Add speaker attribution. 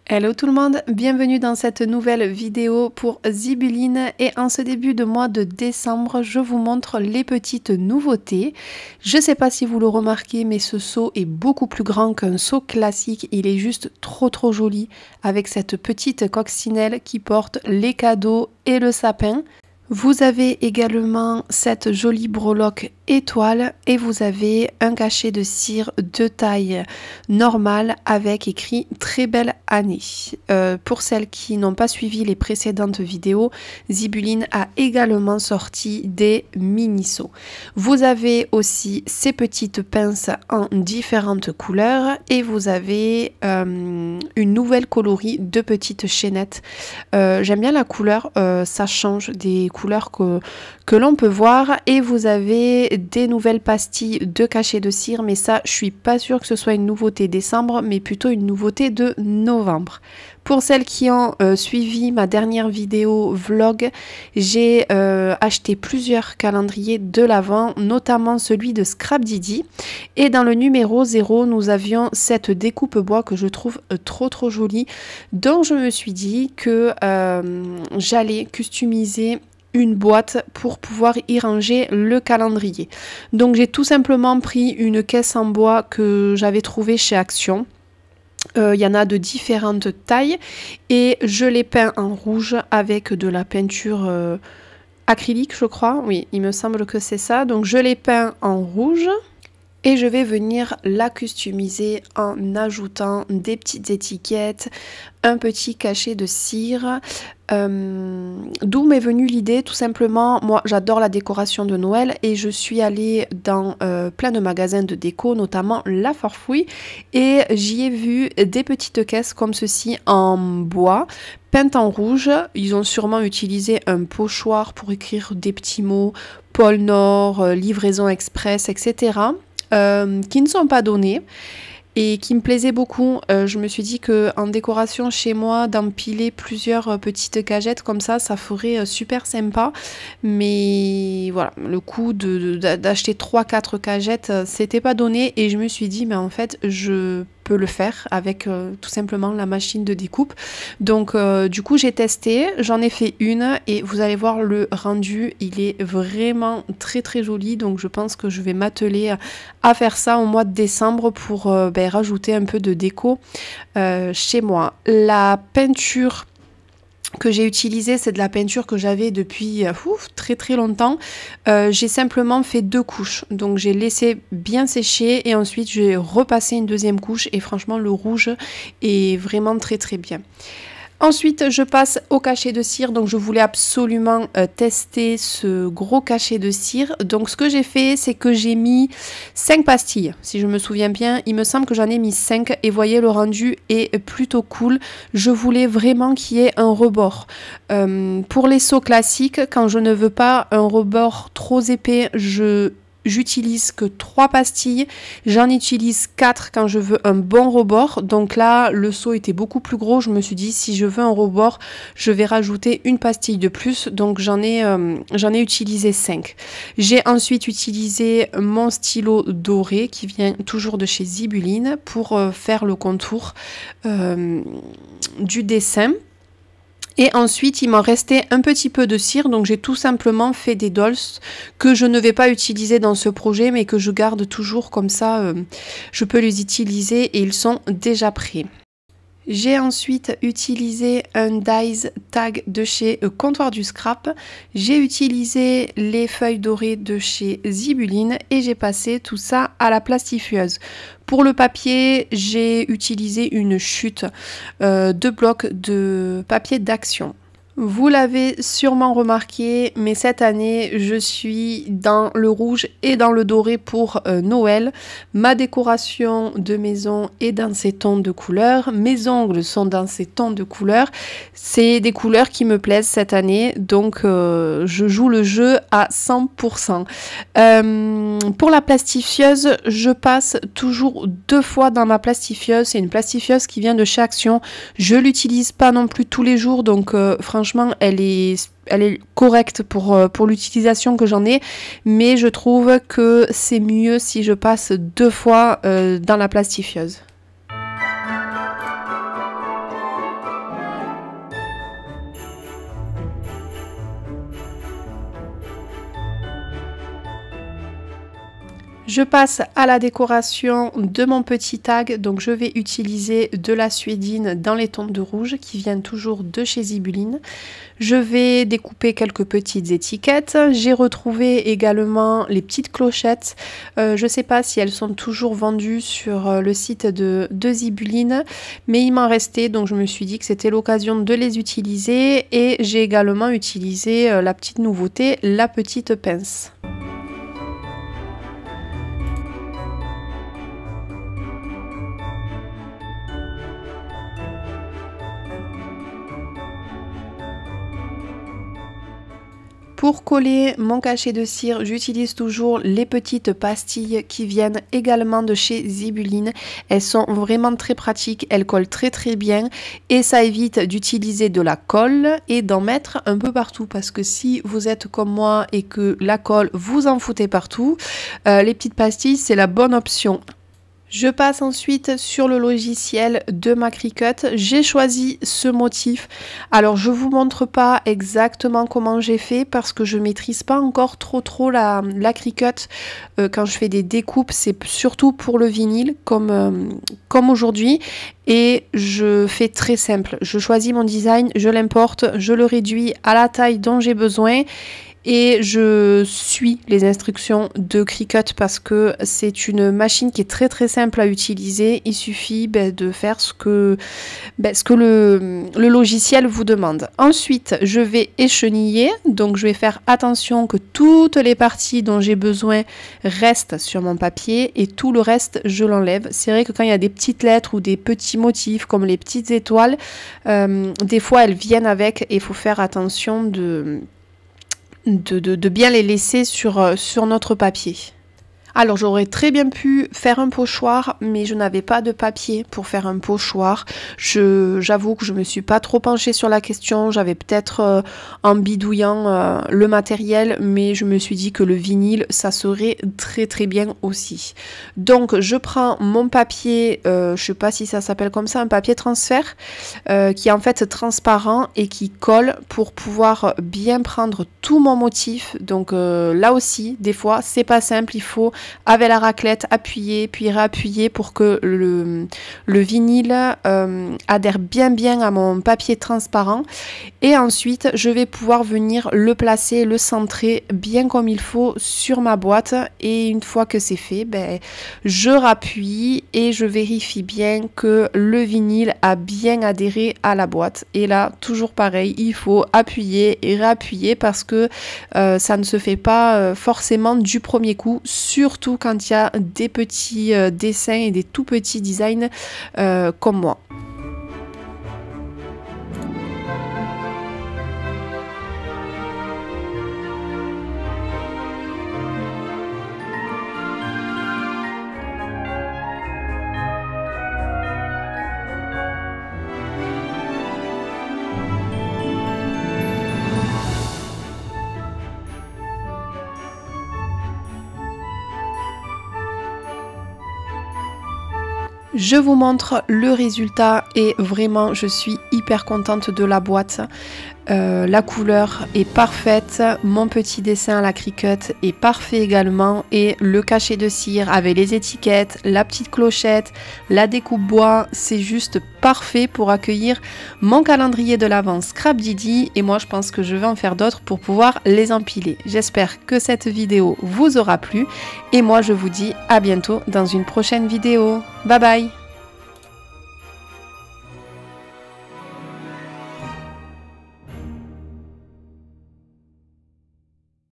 Speaker 1: Hello tout le monde, bienvenue dans cette nouvelle vidéo pour Zibuline et en ce début de mois de décembre, je vous montre les petites nouveautés. Je ne sais pas si vous le remarquez, mais ce seau est beaucoup plus grand qu'un seau classique. Il est juste trop joli avec cette petite coccinelle qui porte les cadeaux et le sapin. Vous avez également cette jolie breloque étoile et vous avez un cachet de cire de taille normale avec écrit très belle année. Pour celles qui n'ont pas suivi les précédentes vidéos, Zibuline a également sorti des mini-seaux. Vous avez aussi ces petites pinces en différentes couleurs et vous avez une nouvelle coloris de petites chaînettes. J'aime bien la couleur, ça change des couleurs que l'on peut voir et vous avez des nouvelles pastilles de cachet de cire, mais ça je suis pas sûre que ce soit une nouveauté décembre mais plutôt une nouveauté de novembre. Pour celles qui ont suivi ma dernière vidéo vlog, j'ai acheté plusieurs calendriers de l'Avent, notamment celui de Scrap Didi. Et dans le numéro 0, nous avions cette découpe bois que je trouve trop jolie. Donc je me suis dit que j'allais customiser une boîte pour pouvoir y ranger le calendrier. Donc j'ai tout simplement pris une caisse en bois que j'avais trouvée chez Action. Il y en a de différentes tailles et je l'ai peint en rouge avec de la peinture acrylique, je crois. Oui, il me semble que c'est ça. Donc je l'ai peint en rouge. Et je vais venir la customiser en ajoutant des petites étiquettes, un petit cachet de cire. D'où m'est venue l'idée, tout simplement, moi j'adore la décoration de Noël et je suis allée dans plein de magasins de déco, notamment La Farfouille, et j'y ai vu des petites caisses comme ceci en bois, peintes en rouge. Ils ont sûrement utilisé un pochoir pour écrire des petits mots, pôle Nord, livraison express, etc. Qui ne sont pas donnés et qui me plaisaient beaucoup. Je me suis dit que en décoration chez moi, d'empiler plusieurs petites cagettes comme ça ferait super sympa. Mais voilà, le coup d'acheter 3-4 cagettes, c'était pas donné et je me suis dit, mais en fait, je peux le faire avec tout simplement la machine de découpe. Donc du coup j'ai testé, j'en ai fait une et vous allez voir le rendu, il est vraiment très joli. Donc je pense que je vais m'atteler à faire ça au mois de décembre pour rajouter un peu de déco chez moi. La peinture que j'ai utilisé, c'est de la peinture que j'avais depuis très longtemps. J'ai simplement fait 2 couches, donc j'ai laissé bien sécher et ensuite j'ai repassé une deuxième couche et franchement le rouge est vraiment très bien. Ensuite, je passe au cachet de cire. Donc, je voulais absolument tester ce gros cachet de cire. Donc, ce que j'ai fait, c'est que j'ai mis 5 pastilles. Si je me souviens bien, il me semble que j'en ai mis 5. Et voyez, le rendu est plutôt cool. Je voulais vraiment qu'il y ait un rebord. Pour les seaux classiques, quand je ne veux pas un rebord trop épais, j'utilise que 3 pastilles, j'en utilise 4 quand je veux un bon rebord. Donc là, le seau était beaucoup plus gros. Je me suis dit, si je veux un rebord, je vais rajouter une pastille de plus. Donc j'en ai utilisé 5. J'ai ensuite utilisé mon stylo doré qui vient toujours de chez Zibuline pour faire le contour du dessin. Et ensuite, il m'en restait un petit peu de cire, donc j'ai tout simplement fait des dolls que je ne vais pas utiliser dans ce projet, mais que je garde toujours comme ça, je peux les utiliser et ils sont déjà prêts. J'ai ensuite utilisé un dies tag de chez Comptoir du Scrap. J'ai utilisé les feuilles dorées de chez Zibuline et j'ai passé tout ça à la plastifieuse. Pour le papier, j'ai utilisé une chute de blocs de papier d'Action. Vous l'avez sûrement remarqué, mais cette année, je suis dans le rouge et dans le doré pour Noël. Ma décoration de maison est dans ces tons de couleurs. Mes ongles sont dans ces tons de couleurs. C'est des couleurs qui me plaisent cette année, donc je joue le jeu à 100%. Pour la plastifieuse, je passe toujours 2 fois dans ma plastifieuse. C'est une plastifieuse qui vient de chez Action. Je l'utilise pas non plus tous les jours, donc franchement, elle est correcte pour l'utilisation que j'en ai, mais je trouve que c'est mieux si je passe 2 fois dans la plastifieuse. Je passe à la décoration de mon petit tag, donc je vais utiliser de la suédine dans les tons de rouge qui viennent toujours de chez Zibeline. Je vais découper quelques petites étiquettes. J'ai retrouvé également les petites clochettes. Je ne sais pas si elles sont toujours vendues sur le site de Zibeline, mais il m'en restait, donc je me suis dit que c'était l'occasion de les utiliser. Et j'ai également utilisé la petite nouveauté, la petite pince. Pour coller mon cachet de cire, j'utilise toujours les petites pastilles qui viennent également de chez Zibeline. Elles sont vraiment très pratiques, elles collent très bien et ça évite d'utiliser de la colle et d'en mettre un peu partout, parce que si vous êtes comme moi et que la colle vous en foutez partout, les petites pastilles c'est la bonne option. Je passe ensuite sur le logiciel de ma Cricut. J'ai choisi ce motif. Alors je vous montre pas exactement comment j'ai fait parce que je maîtrise pas encore trop la Cricut. Quand je fais des découpes, c'est surtout pour le vinyle comme aujourd'hui. Et je fais très simple. Je choisis mon design, je l'importe, je le réduis à la taille dont j'ai besoin. Et je suis les instructions de Cricut parce que c'est une machine qui est très simple à utiliser. Il suffit de faire ce que le logiciel vous demande. Ensuite, je vais écheniller. Donc, je vais faire attention que toutes les parties dont j'ai besoin restent sur mon papier et tout le reste, je l'enlève. C'est vrai que quand il y a des petites lettres ou des petits motifs comme les petites étoiles, des fois elles viennent avec et il faut faire attention de bien les laisser sur notre papier. Alors j'aurais très bien pu faire un pochoir, mais je n'avais pas de papier pour faire un pochoir. J'avoue que je me suis pas trop penchée sur la question. J'avais peut-être en bidouillant le matériel, mais je me suis dit que le vinyle, ça serait très bien aussi. Donc je prends mon papier, je sais pas si ça s'appelle comme ça, un papier transfert, qui est en fait transparent et qui colle pour pouvoir bien prendre tout mon motif. Donc là aussi, des fois, c'est pas simple, il faut avec la raclette appuyer puis réappuyer pour que le vinyle adhère bien à mon papier transparent. Et ensuite je vais pouvoir venir le placer, le centrer bien comme il faut sur ma boîte. Et une fois que c'est fait, je rappuie et je vérifie bien que le vinyle a bien adhéré à la boîte. Et là toujours pareil, il faut appuyer et réappuyer parce que ça ne se fait pas forcément du premier coup, surtout quand il y a des petits dessins et des tout petits designs comme moi. Je vous montre le résultat et vraiment je suis hyper contente de la boîte. La couleur est parfaite, mon petit dessin à la Cricut est parfait également et le cachet de cire avec les étiquettes, la petite clochette, la découpe bois, c'est juste parfait pour accueillir mon calendrier de l'Avent Scrap Didi et moi je pense que je vais en faire d'autres pour pouvoir les empiler. J'espère que cette vidéo vous aura plu et moi je vous dis à bientôt dans une prochaine vidéo. Bye bye!